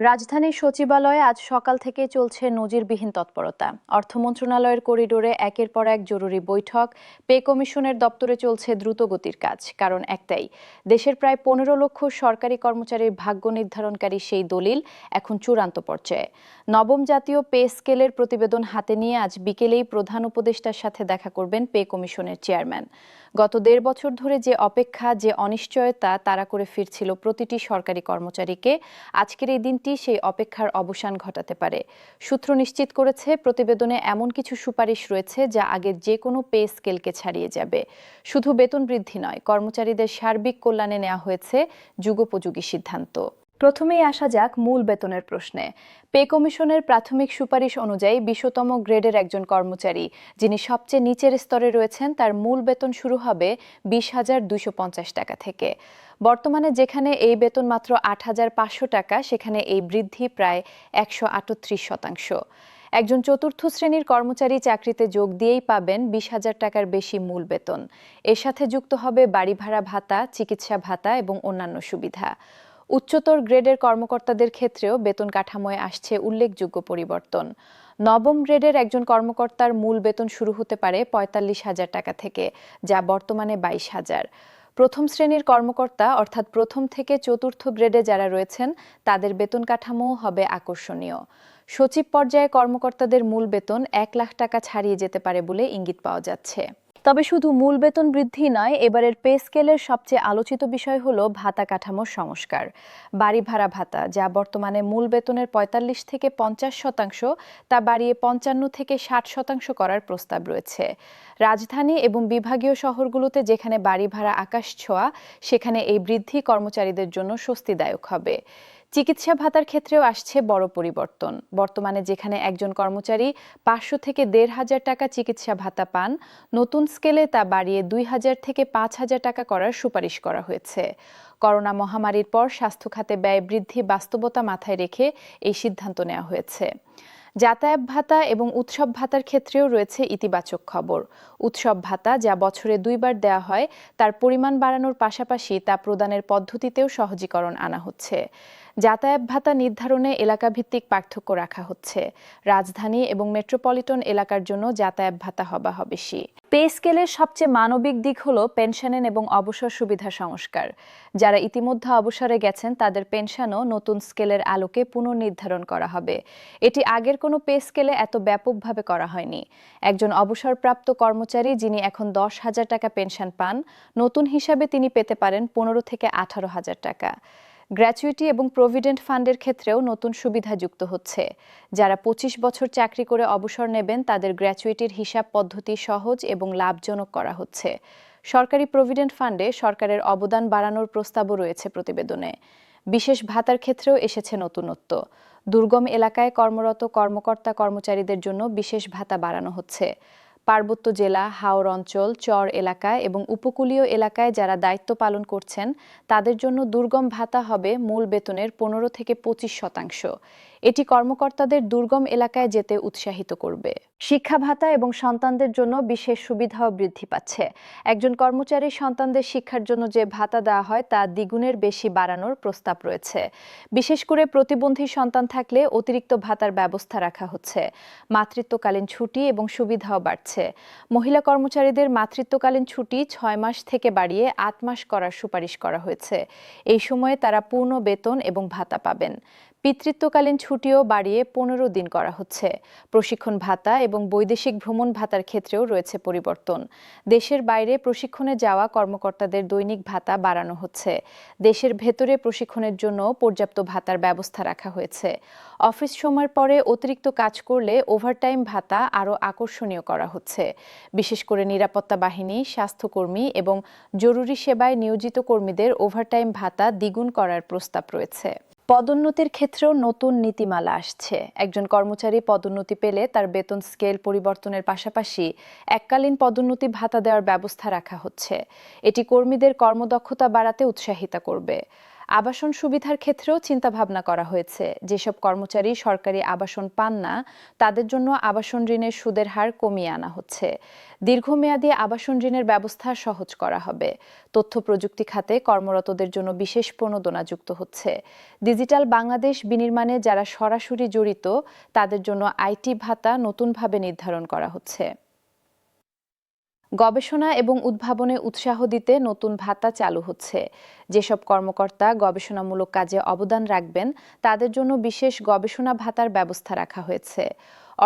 রাজধানীর সচিবালয়ে আজ সকাল থেকে চলছে নজিরবিহীন তৎপরতা। অর্থ মন্ত্রণালয়ের করিডোরে একের পর এক জরুরি বৈঠক, পে কমিশনের দপ্তরে চলছে দ্রুতগতির কাজ। কারণ একটাই, দেশের প্রায় 15 লক্ষ সরকারি কর্মচারীর ভাগ্য নির্ধারণকারী সেই দলিল এখন চূড়ান্ত পর্যায়ে। নবম জাতীয় পে স্কেলের প্রতিবেদন হাতে নিয়ে আজ বিকেলেই প্রধান উপদেষ্টার সাথে দেখা করবেন পে কমিশনের চেয়ারম্যান। গত 1.5 বছর ধরে যে অপেক্ষা, যে অনিশ্চয়তা তাড়া করে ফিরছিল প্রতিটি সরকারি কর্মচারীকে, আজকের এই দিনটি সেই অপেক্ষার অবসান ঘটাতে পারে। সূত্র নিশ্চিত করেছে, প্রতিবেদনে এমন কিছু সুপারিশ রয়েছে যা আগের যে কোনো পে স্কেলকে ছাড়িয়ে যাবে। শুধু বেতন বৃদ্ধি নয়, কর্মচারীদের সার্বিক কল্যাণে নেওয়া হয়েছে যুগোপযোগী সিদ্ধান্ত। প্রথমেই আসা যাক মূল বেতনের প্রশ্নে। পে কমিশনের প্রাথমিক সুপারিশ অনুযায়ী 20তম গ্রেডের একজন কর্মচারী, যিনি সবচেয়ে নিচের স্তরে রয়েছেন, তার মূল বেতন শুরু হবে 20,250 টাকা থেকে। বর্তমানে যেখানে এই বেতন মাত্র 8,500 টাকা, সেখানে এই বৃদ্ধি প্রায় 138%। একজন চতুর্থ শ্রেণীর কর্মচারী চাকরিতে যোগ দিয়েই পাবেন 20,000 টাকার বেশি মূল বেতন। এর সাথে যুক্ত হবে বাড়ি ভাড়া ভাতা, চিকিৎসা ভাতা এবং অন্যান্য সুবিধা। উচ্চতর গ্রেডের কর্মকর্তাদের ক্ষেত্রেও বেতন কাঠামোয় আসছে উল্লেখযোগ্য পরিবর্তন। নবম গ্রেডের একজন কর্মকর্তার মূল বেতন শুরু হতে পারে 45,000 টাকা থেকে, যা বর্তমানে 22,000। প্রথম শ্রেণীর কর্মকর্তা অর্থাৎ প্রথম থেকে চতুর্থ গ্রেডে যারা রয়েছেন, তাদের বেতন কাঠামোও হবে আকর্ষণীয়। সচিব পর্যায়ে কর্মকর্তাদের মূল বেতন 1 লাখ টাকা ছাড়িয়ে যেতে পারে বলে ইঙ্গিত পাওয়া যাচ্ছে। তবে শুধু মূল বেতন বৃদ্ধি নয়, এবারের পে স্কেলের সবচেয়ে আলোচিত বিষয় হলো ভাতা কাঠামোর সংস্কার। বাড়ি ভাড়া ভাতা, যা বর্তমানে মূল বেতনের 45 থেকে 50%, তা বাড়িয়ে 55 থেকে 60% করার প্রস্তাব রয়েছে। রাজধানী এবং বিভাগীয় শহরগুলোতে যেখানে বাড়ি ভাড়া আকাশ ছোঁয়া, সেখানে এই বৃদ্ধি কর্মচারীদের জন্য স্বস্তিদায়ক হবে। চিকিৎসা ভাতার ক্ষেত্রেও আসছে বড় পরিবর্তন। বর্তমানে যেখানে একজন কর্মচারী 500 থেকে 1,500 টাকা চিকিৎসা ভাতা পান, নতুন স্কেলে তা বাড়িয়ে 2,000 থেকে 5,000 টাকা করার সুপারিশ করা হয়েছে। করোনা মহামারীর পর স্বাস্থ্য খাতে ব্যয় বৃদ্ধি বাস্তবতা মাথায় রেখে এই সিদ্ধান্ত নেওয়া হয়েছে। যাতায়াত ভাতা এবং উৎসব ভাতার ক্ষেত্রেও রয়েছে ইতিবাচক খবর। উৎসব ভাতা, যা বছরে 2 বার দেওয়া হয়, তার পরিমাণ বাড়ানোর পাশাপাশি তা প্রদানের পদ্ধতিতেও সহজীকরণ আনা হচ্ছে। যাতায়াত ভাতা নির্ধারণে এলাকাভিত্তিক পার্থক্য রাখা হচ্ছে। রাজধানী এবং মেট্রোপলিটন এলাকার জন্য যাতায়াত ভাতা হবা বেশি। পে স্কেলের সবচেয়ে মানবিক দিক হলো পেনশন এবং অবসর সুবিধা সংস্কার। যারা ইতিমধ্যে অবসরে গেছেন, তাদের পেনশনও নতুন স্কেলের আলোকে পুনর্নির্ধারণ করা হবে। এটি আগের কোনো পে স্কেলে এত ব্যাপকভাবে করা হয়নি। একজন অবসরপ্রাপ্ত কর্মচারী যিনি এখন 10,000 টাকা পেনশন পান, নতুন হিসাবে তিনি পেতে পারেন 15 থেকে 18,000 টাকা। গ্র্যাচুইটি এবং প্রভিডেন্ট ফান্ডের ক্ষেত্রেও নতুন সুবিধা যুক্ত হচ্ছে। যারা 25 বছর চাকরি করে অবসর নেবেন, তাদের গ্র্যাচুইটির হিসাব পদ্ধতি সহজ এবং লাভজনক করা হচ্ছে। সরকারি প্রভিডেন্ট ফান্ডে সরকারের অবদান বাড়ানোর প্রস্তাবও রয়েছে প্রতিবেদনে। বিশেষ ভাতার ক্ষেত্রেও এসেছে নতুনত্ব। দুর্গম এলাকায় কর্মরত কর্মকর্তা কর্মচারীদের জন্য বিশেষ ভাতা বাড়ানো হচ্ছে। পার্বত্য জেলা, হাওর অঞ্চল, চর এলাকায় এবং উপকূলীয় এলাকায় যারা দায়িত্ব পালন করছেন, তাদের জন্য দুর্গম ভাতা হবে মূল বেতনের 15 থেকে 25%। এটি কর্মকর্তাদের দুর্গম এলাকায় যেতে উৎসাহিত করবে। শিক্ষা ভাতা এবং সন্তানদের জন্য বিশেষ সুবিধাও বৃদ্ধি পাচ্ছে। একজন কর্মচারীর সন্তানদের শিক্ষার জন্য যে ভাতা দেওয়া হয়, তা দ্বিগুণের বেশি বাড়ানোর প্রস্তাব রয়েছে। বিশেষ করে প্রতিবন্ধী সন্তান থাকলে অতিরিক্ত ভাতার ব্যবস্থা রাখা হচ্ছে। মাতৃত্বকালীন ছুটি এবং সুবিধাও বাড়ছে। মহিলা কর্মচারীদের মাতৃত্বকালীন ছুটি 6 মাস থেকে বাড়িয়ে 8 মাস করার সুপারিশ করা হয়েছে। এই সময়ে তারা পূর্ণ বেতন এবং ভাতা পাবেন। পিতৃত্বকালীন ছুটিও বাড়িয়ে 15 দিন করা হচ্ছে। প্রশিক্ষণ ভাতা এবং বৈদেশিক ভ্রমণ ভাতার ক্ষেত্রেও রয়েছে পরিবর্তন। দেশের বাইরে প্রশিক্ষণে যাওয়া কর্মকর্তাদের দৈনিক ভাতা বাড়ানো হচ্ছে। দেশের ভেতরে প্রশিক্ষণের জন্য পর্যাপ্ত ভাতার ব্যবস্থা রাখা হয়েছে। অফিস সময়ের পরে অতিরিক্ত কাজ করলে ওভারটাইম ভাতা আরও আকর্ষণীয় করা হচ্ছে। বিশেষ করে নিরাপত্তা বাহিনী, স্বাস্থ্যকর্মী এবং জরুরি সেবায় নিয়োজিত কর্মীদের ওভারটাইম ভাতা দ্বিগুণ করার প্রস্তাব রয়েছে। পদোন্নতির ক্ষেত্রেও নতুন নীতিমালা আসছে। একজন কর্মচারী পদোন্নতি পেলে তার বেতন স্কেল পরিবর্তনের পাশাপাশি এককালীন পদোন্নতি ভাতা দেওয়ার ব্যবস্থা রাখা হচ্ছে। এটি কর্মীদের কর্মদক্ষতা বাড়াতে উৎসাহিত করবে। আবাসন সুবিধার ক্ষেত্রেও চিন্তাভাবনা করা হয়েছে। যেসব কর্মচারী সরকারি আবাসন পান না তাদের জন্য আবাসন ঋণের সুদের হার কমিয়ে আনা হচ্ছে। দীর্ঘমেয়াদী আবাসন ঋণের ব্যবস্থা সহজ করা হবে। তথ্য প্রযুক্তি খাতে কর্মরতদের জন্য বিশেষ প্রণোদনা যুক্ত হচ্ছে। ডিজিটাল বাংলাদেশ বিনির্মাণে যারা সরাসরি জড়িত তাদের জন্য আইটি ভাতা নতুনভাবে নির্ধারণ করা হচ্ছে। গবেষণা এবং উদ্ভাবনে উৎসাহ দিতে নতুন ভাতা চালু হচ্ছে। যেসব কর্মকর্তা গবেষণামূলক কাজে অবদান রাখবেন তাদের জন্য বিশেষ গবেষণা ভাতার ব্যবস্থা রাখা হয়েছে।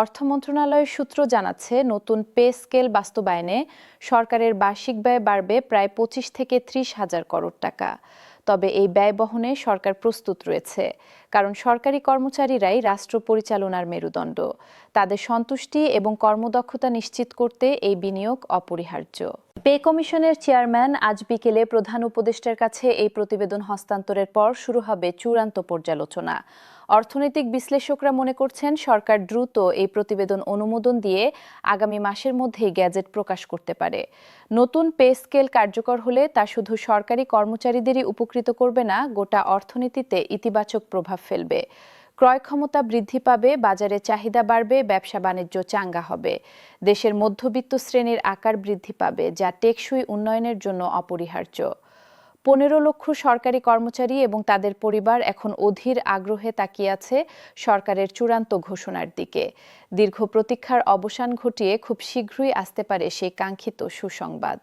অর্থ মন্ত্রণালয়ের সূত্র জানাচ্ছে, নতুন পে স্কেল বাস্তবায়নে সরকারের বার্ষিক ব্যয় বাড়বে প্রায় 25 থেকে 30,000 করোড় টাকা। তবে এই ব্যয় বহনে সরকার প্রস্তুত রয়েছে, কারণ সরকারি কর্মচারীরাই রাষ্ট্র পরিচালনার মেরুদণ্ড। তাদের সন্তুষ্টি এবং কর্মদক্ষতা নিশ্চিত করতে এই বিনিয়োগ অপরিহার্য। পে কমিশনের চেয়ারম্যান আজ বিকেলে প্রধান উপদেষ্টার কাছে এই প্রতিবেদন হস্তান্তরের পর শুরু হবে চূড়ান্ত পর্যালোচনা। অর্থনৈতিক বিশ্লেষকরা মনে করছেন, সরকার দ্রুত এই প্রতিবেদন অনুমোদন দিয়ে আগামী মাসের মধ্যেই গ্যাজেট প্রকাশ করতে পারে। নতুন পে স্কেল কার্যকর হলে তা শুধু সরকারি কর্মচারীদেরই উপকৃত করবে না, গোটা অর্থনীতিতে ইতিবাচক প্রভাব ফেলবে। ক্রয় ক্ষমতা বৃদ্ধি পাবে, বাজারে চাহিদা বাড়বে, ব্যবসা বাণিজ্য চাঙ্গা হবে। দেশের মধ্যবিত্ত শ্রেণীর আকার বৃদ্ধি পাবে, যা টেকসই উন্নয়নের জন্য অপরিহার্য। 15 লক্ষ সরকারি কর্মচারী এবং তাদের পরিবার এখন অধীর আগ্রহে তাকিয়ে আছে সরকারের চূড়ান্ত ঘোষণার দিকে। দীর্ঘ প্রতীক্ষার অবসান ঘটিয়ে খুব শীঘ্রই আসতে পারে সেই কাঙ্ক্ষিত সুসংবাদ।